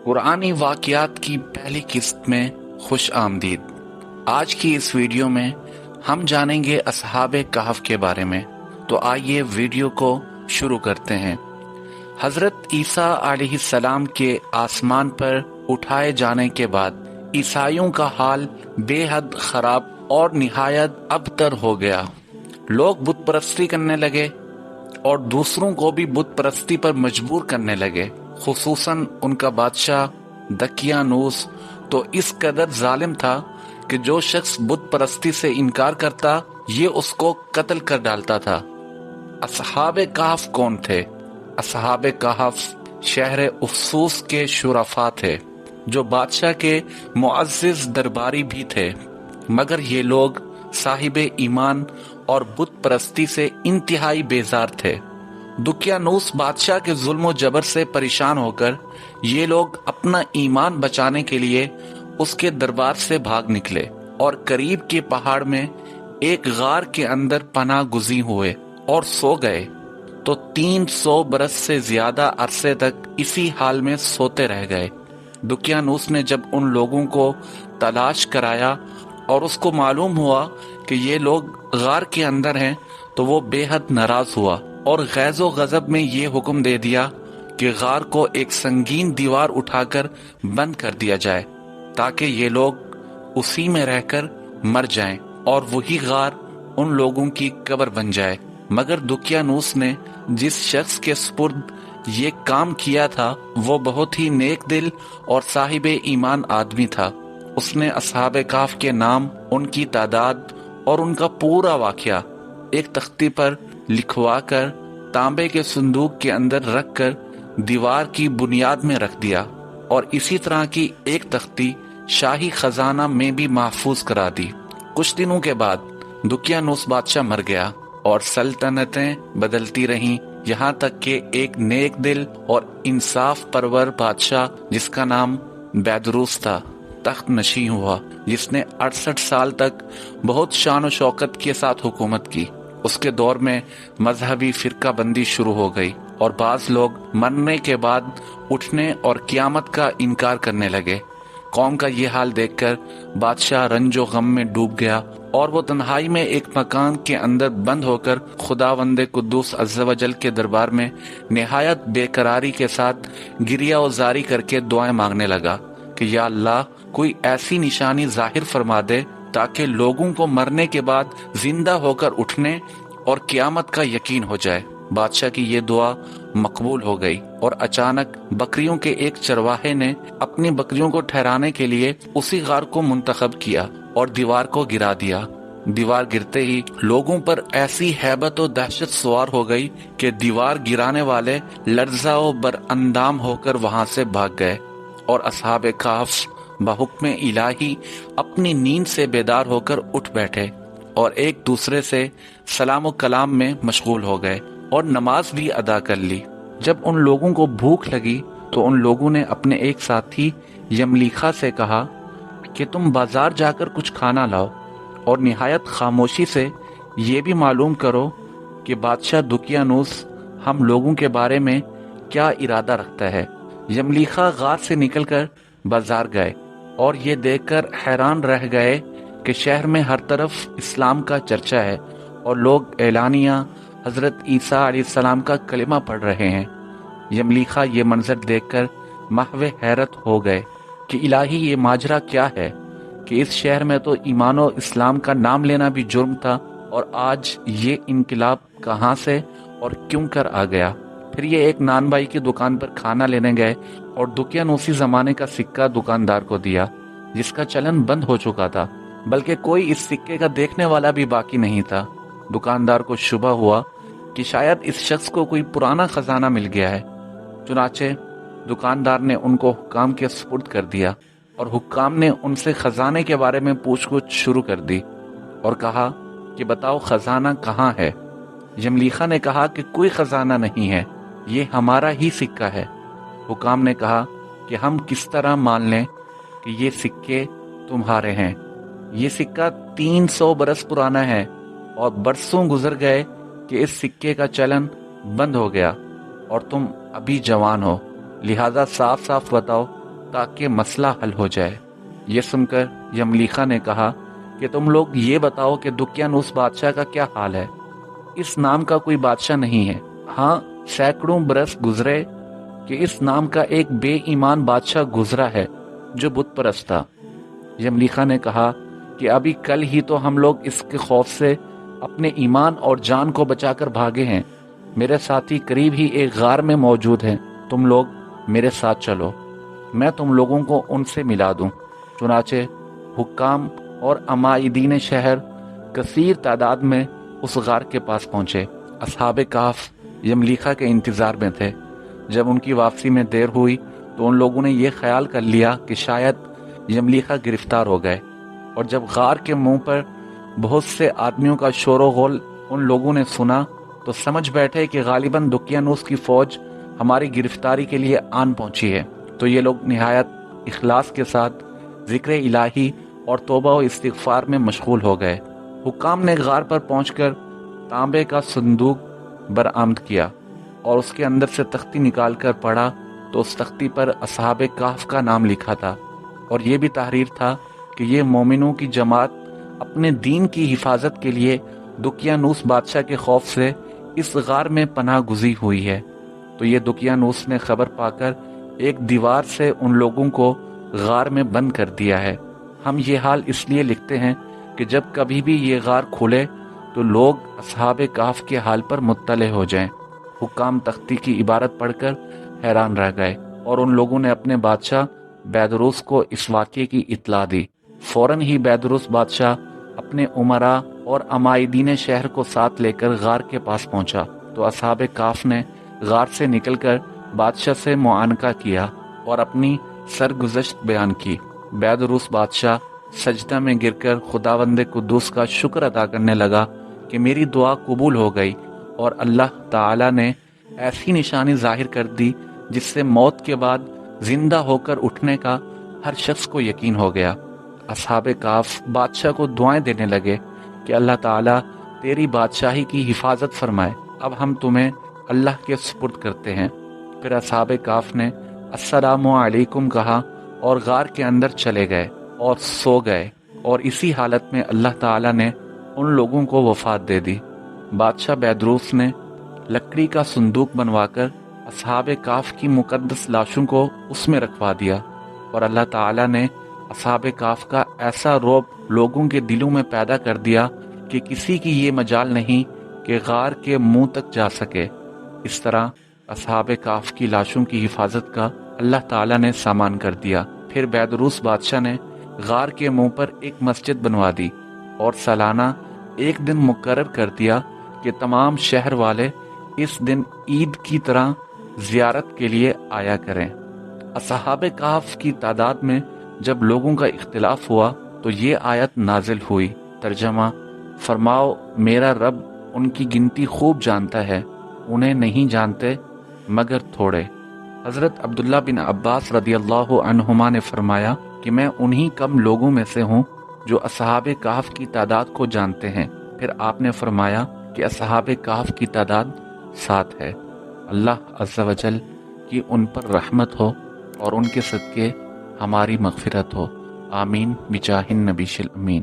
قرآنی واقعات کی پہلی قسط میں خوش آمدید۔ آج کی اس ویڈیو میں ہم جانیں گے اصحاب کہف کے بارے میں۔ تو آئیے ویڈیو کو شروع کرتے ہیں۔ حضرت عیسیٰ علیہ السلام کے آسمان پر اٹھائے جانے کے بعد عیسائیوں کا حال بے حد خراب اور نہایت ابتر ہو گیا۔ لوگ بت پرستی کرنے لگے اور دوسروں کو بھی بت پرستی پر مجبور کرنے لگے، خصوصاً ان کا بادشاہ دقیانوس تو اس قدر ظالم تھا کہ جو شخص بت پرستی سے انکار کرتا یہ اس کو قتل کر ڈالتا تھا۔ اصحاب کہف کون تھے؟ اصحاب کہف شہر افسوس کے شرفاء تھے جو بادشاہ کے معزز درباری بھی تھے، مگر یہ لوگ صاحب ایمان اور بت پرستی سے انتہائی بیزار تھے۔ دقیانوس بادشاہ کے ظلم و جبر سے پریشان ہو کر یہ لوگ اپنا ایمان بچانے کے لیے اس کے دربار سے بھاگ نکلے اور قریب کے پہاڑ میں ایک غار کے اندر پناہ گزین ہوئے اور سو گئے۔ تو 300 برس سے زیادہ عرصے تک اسی حال میں سوتے رہ گئے۔ دقیانوس نے جب ان لوگوں کو تلاش کرایا اور اس کو معلوم ہوا کہ یہ لوگ غار کے اندر ہیں تو وہ بے حد ناراض ہوا اور غیظ و غضب میں یہ حکم دے دیا کہ غار کو ایک سنگین دیوار اٹھا کر بند کر دیا جائے تاکہ یہ لوگ اسی میں رہ کر مر جائیں اور وہی غار ان لوگوں کی قبر بن جائے۔ مگر دقیانوس نے جس شخص کے سپرد یہ کام کیا تھا وہ بہت ہی نیک دل اور صاحب ایمان آدمی تھا۔ اس نے اصحاب کہف کے نام، ان کی تعداد اور ان کا پورا واقعہ ایک تختی پر لکھوا کر تانبے کے صندوق کے اندر رکھ کر دیوار کی بنیاد میں رکھ دیا، اور اسی طرح کی ایک تختی شاہی خزانہ میں بھی محفوظ کرا دی۔ کچھ دنوں کے بعد دقیانوس بادشاہ مر گیا اور سلطنتیں بدلتی رہیں، یہاں تک کہ ایک نیک دل اور انصاف پرور بادشاہ جس کا نام بیدروس تھا تخت نشین ہوا، جس نے 68 سال تک بہت شان و شوکت کے ساتھ حکومت کی۔ اس کے دور میں مذہبی فرقہ بندی شروع ہو گئی اور بعض لوگ مرنے کے بعد اٹھنے اور قیامت کا انکار کرنے لگے۔ قوم کا یہ حال دیکھ کر بادشاہ رنج و غم میں ڈوب گیا اور وہ تنہائی میں ایک مکان کے اندر بند ہو کر خداوند قدوس عز و جل کے دربار میں نہایت بے قراری کے ساتھ گریہ و زاری کر کے دعائیں مانگنے لگا کہ یا اللہ کوئی ایسی نشانی ظاہر فرما دے تاکہ لوگوں کو مرنے کے بعد زندہ ہو کر اٹھنے اور قیامت کا یقین ہو جائے۔ بادشاہ کی یہ دعا مقبول ہو گئی اور اچانک بکریوں کے ایک چرواہے نے اپنی بکریوں کو ٹھہرانے کے لیے اسی غار کو منتخب کیا اور دیوار کو گرا دیا۔ دیوار گرتے ہی لوگوں پر ایسی ہیبت و دہشت سوار ہو گئی کہ دیوار گرانے والے لرزہ و براندام ہو کر وہاں سے بھاگ گئے، اور اصحاب کہف بحکم الہی اپنی نیند سے بیدار ہو کر اٹھ بیٹھے اور ایک دوسرے سے سلام و کلام میں مشغول ہو گئے اور نماز بھی ادا کر لی۔ جب ان لوگوں کو بھوک لگی تو ان لوگوں نے اپنے ایک ساتھی یملیخا سے کہا کہ تم بازار جا کر کچھ کھانا لاؤ اور نہایت خاموشی سے یہ بھی معلوم کرو کہ بادشاہ دقیانوس ہم لوگوں کے بارے میں کیا ارادہ رکھتا ہے۔ یملیخا غار سے نکل کر بازار گئے اور یہ دیکھ کر حیران رہ گئے کہ شہر میں ہر طرف اسلام کا چرچا ہے اور لوگ اعلانیہ حضرت عیسیٰ علیہ السلام کا کلمہ پڑھ رہے ہیں۔ یملیخا یہ منظر دیکھ کر محو حیرت ہو گئے کہ الہی یہ ماجرا کیا ہے کہ اس شہر میں تو ایمان و اسلام کا نام لینا بھی جرم تھا، اور آج یہ انقلاب کہاں سے اور کیوں کر آ گیا۔ پھر یہ ایک نان بائی کی دکان پر کھانا لینے گئے اور دقیانوسی زمانے کا سکہ دکاندار کو دیا جس کا چلن بند ہو چکا تھا، بلکہ کوئی اس سکے کا دیکھنے والا بھی باقی نہیں تھا۔ دکاندار کو شبہ ہوا کہ شاید اس شخص کو کوئی پرانا خزانہ مل گیا ہے، چنانچہ دکاندار نے ان کو حکام کے سپرد کر دیا اور حکام نے ان سے خزانے کے بارے میں پوچھ گچھ شروع کر دی اور کہا کہ بتاؤ خزانہ کہاں ہے۔ یملیخا نے کہا کہ کوئی خزانہ نہیں ہے، یہ ہمارا ہی سکہ ہے۔ حکام نے کہا کہ ہم کس طرح مان لیں کہ یہ سکے تمہارے ہیں؟ یہ سکہ 300 برس پرانا ہے اور برسوں گزر گئے کہ اس سکے کا چلن بند ہو گیا اور تم ابھی جوان ہو، لہذا صاف صاف بتاؤ تاکہ مسئلہ حل ہو جائے۔ یہ سن کر یملیخا نے کہا کہ تم لوگ یہ بتاؤ کہ دقیانوس بادشاہ کا کیا حال ہے؟ اس نام کا کوئی بادشاہ نہیں ہے۔ ہاں، سینکڑوں برس گزرے کہ اس نام کا ایک بے ایمان بادشاہ گزرا ہے جو بت پرست تھا۔ یملیخا نے کہا کہ ابھی کل ہی تو ہم لوگ اس کے خوف سے اپنے ایمان اور جان کو بچا کر بھاگے ہیں۔ میرے ساتھی قریب ہی ایک غار میں موجود ہیں، تم لوگ میرے ساتھ چلو، میں تم لوگوں کو ان سے ملا دوں۔ چنانچہ حکام اور عمائدین شہر کثیر تعداد میں اس غار کے پاس پہنچے۔ اصحاب کہف یملیخا کے انتظار میں تھے۔ جب ان کی واپسی میں دیر ہوئی تو ان لوگوں نے یہ خیال کر لیا کہ شاید یملیخا گرفتار ہو گئے، اور جب غار کے منہ پر بہت سے آدمیوں کا شور و غل ان لوگوں نے سنا تو سمجھ بیٹھے کہ غالباً دقیانوس کی فوج ہماری گرفتاری کے لیے آن پہنچی ہے۔ تو یہ لوگ نہایت اخلاص کے ساتھ ذکر الہی اور توبہ و استغفار میں مشغول ہو گئے۔ حکام نے غار پر پہنچ کر تانبے کا صندوق برآمد کیا اور اس کے اندر سے تختی نکال کر پڑھا تو اس تختی پر اصحاب کہف کا نام لکھا تھا، اور یہ بھی تحریر تھا کہ یہ مومنوں کی جماعت اپنے دین کی حفاظت کے لیے دقیانوس بادشاہ کے خوف سے اس غار میں پناہ گزین ہوئی ہے۔ تو یہ دقیانوس نے خبر پا کر ایک دیوار سے ان لوگوں کو غار میں بند کر دیا ہے۔ ہم یہ حال اس لیے لکھتے ہیں کہ جب کبھی بھی یہ غار کھلے تو لوگ اصحاب کہف کے حال پر مطلع ہو جائیں۔ حکام تختی کی عبارت پڑھ کر حیران رہ گئے، اور ان لوگوں نے اپنے بادشاہ بیدروس کو اس واقعے کی اطلاع دی۔ فوراً ہی بیدروس بادشاہ اپنے امراء اور عمائدین شہر کو ساتھ لے کر غار کے پاس پہنچا تو اصحاب کہف نے غار سے نکل کر بادشاہ سے معانقہ کیا اور اپنی سرگزشت بیان کی۔ بیدروس بادشاہ سجدہ میں گر کر خداوند قدوس کا شکر ادا کرنے لگا کہ میری دعا قبول ہو گئی، اور اللہ تعالی نے ایسی نشانی ظاہر کر دی جس سے موت کے بعد زندہ ہو کر اٹھنے کا ہر شخص کو یقین ہو گیا۔ اصحاب کہف بادشاہ کو دعائیں دینے لگے کہ اللہ تعالیٰ تیری بادشاہی کی حفاظت فرمائے، اب ہم تمہیں اللہ کے سپرد کرتے ہیں۔ پھر اصحاب کہف نے السلام علیکم کہا اور غار کے اندر چلے گئے اور سو گئے، اور اسی حالت میں اللہ تعالیٰ نے ان لوگوں کو وفات دے دی۔ بادشاہ بیدروس نے لکڑی کا صندوق بنوا کر اصحاب کہف کی مقدس لاشوں کو اس میں رکھوا دیا، اور اللہ تعالیٰ نے اصحاب کہف کا ایسا رعب لوگوں کے دلوں میں پیدا کر دیا کہ کسی کی یہ مجال نہیں کہ غار کے منہ تک جا سکے۔ اس طرح اصحاب کہف کی لاشوں کی حفاظت کا اللہ تعالیٰ نے سامان کر دیا۔ پھر بیدروس بادشاہ نے غار کے منہ پر ایک مسجد بنوا دی اور سالانہ ایک دن مقرر کر دیا کہ تمام شہر والے اس دن عید کی طرح زیارت کے لیے آیا کریں۔ اصحاب کہف کی تعداد میں جب لوگوں کا اختلاف ہوا تو یہ آیت نازل ہوئی۔ ترجمہ: فرماؤ میرا رب ان کی گنتی خوب جانتا ہے، انہیں نہیں جانتے مگر تھوڑے۔ حضرت عبداللہ بن عباس رضی اللہ عنہما نے فرمایا کہ میں انہی کم لوگوں میں سے ہوں جو اصحاب کہف کی تعداد کو جانتے ہیں۔ پھر آپ نے فرمایا کہ اصحاب کہف کی تعداد 7 ہے۔ اللہ عز و جل کی ان پر رحمت ہو اور ان کے صدقے ہماری مغفرت ہو، آمین بجاہ النبی الامین۔